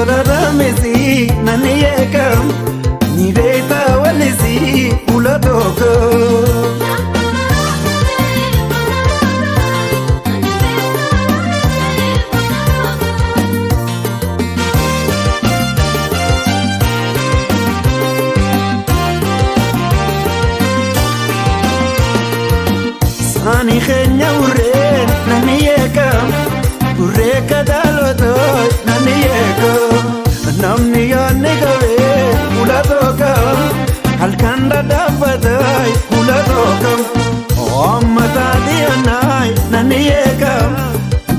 Shankora ramesi naniyekam niveta walisi ulatoko Sani khenya urre naniyekam urre kadaloto namni yaanne qabee fuula tokko halkan dhadhaabatee fuula tokko amma taatee annaay nanni eegam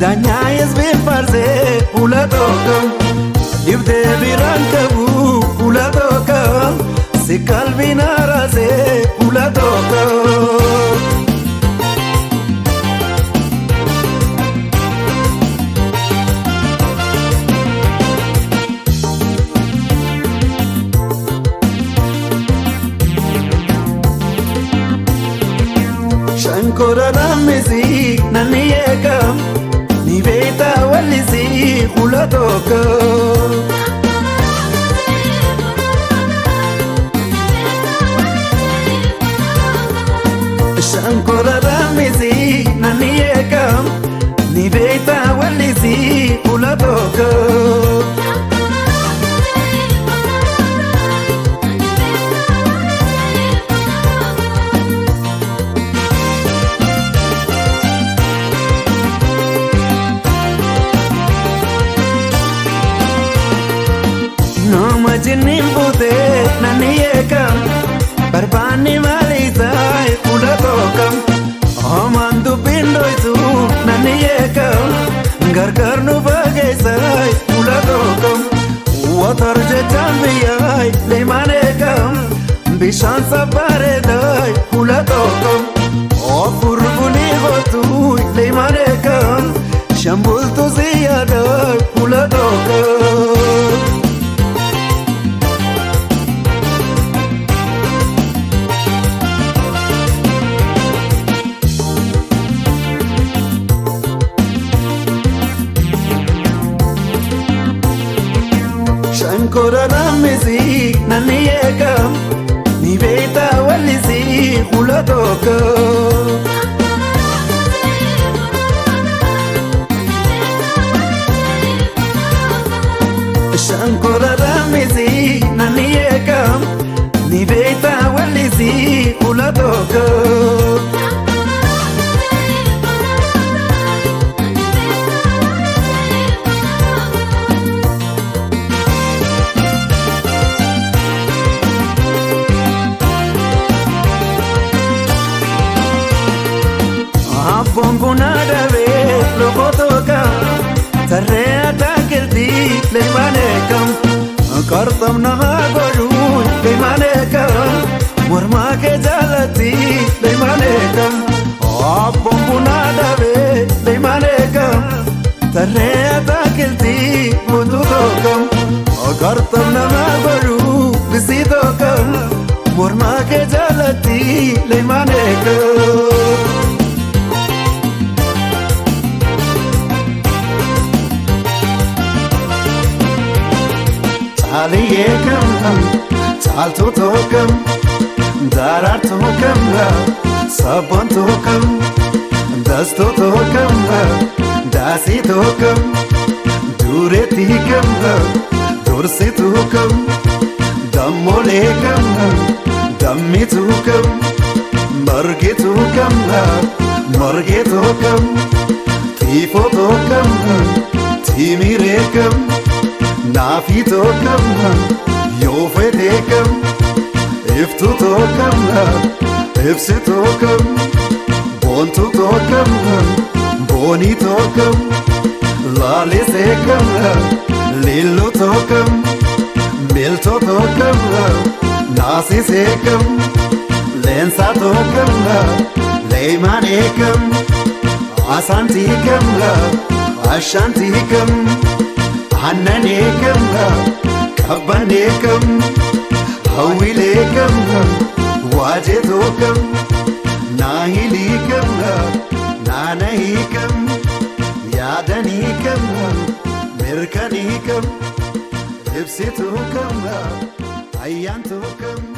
daanyaayis beefarsee fuula tokko dibdee biraan qabu fuula tokko si qalbiin haarasee fuula tokko. Shankora ramesi naniyekam niveta walisi ulatoko Shankora ramesi naniyekam niveta walisi ulatoko Jinnin bute naniyekam barbaanni maaliisaa fuula tokkam homaan dubbiin dhoytu naniyekam gargar nu fageessaa fuula tokkam watar jechaan biyyaa leemaneekam bishaan sabbareedaa fuula tokkam ofur bunii gootu leemaneekam shambultu siyaadaa fuula tokkam. Shankora ramesi naniyekam niveta walisi ulatoko Shankora ramesi naniyekam niveta walisi ulatoko Bombonadabe lokotoka tarrea takilti lemanekam kartam naha goru lemanekam morma ke jalati lemanekam bombonadabe lemanekam tarrea takilti mututokam kartam naha goru bisitokam morma ke jalati lemanekam Aliyekam, Saltotokam, Daratokam, Sabantokam, Dastotokam, Dasitokam, Duretikam, Dursitokam, Dammolekam, Dammitukam, Margitukam, Margitokam, Tifotokam, Timirekam, Nafitokam, Yofetekam, Iftutokam, Ifsitokam, Bontutokam, Bonitokam, Lalisekam, Lilutokam, Miltotokam, Nasisekam, Lensatokam, Leimanekam, Asantikam, Ashantikam, Annanekam, Kabbanekam, Hawilekam, Wajetokam, Nahilikam, Nanahikam, Yadanikam, Mirkanikam, Asitu kam, ayyantu kam.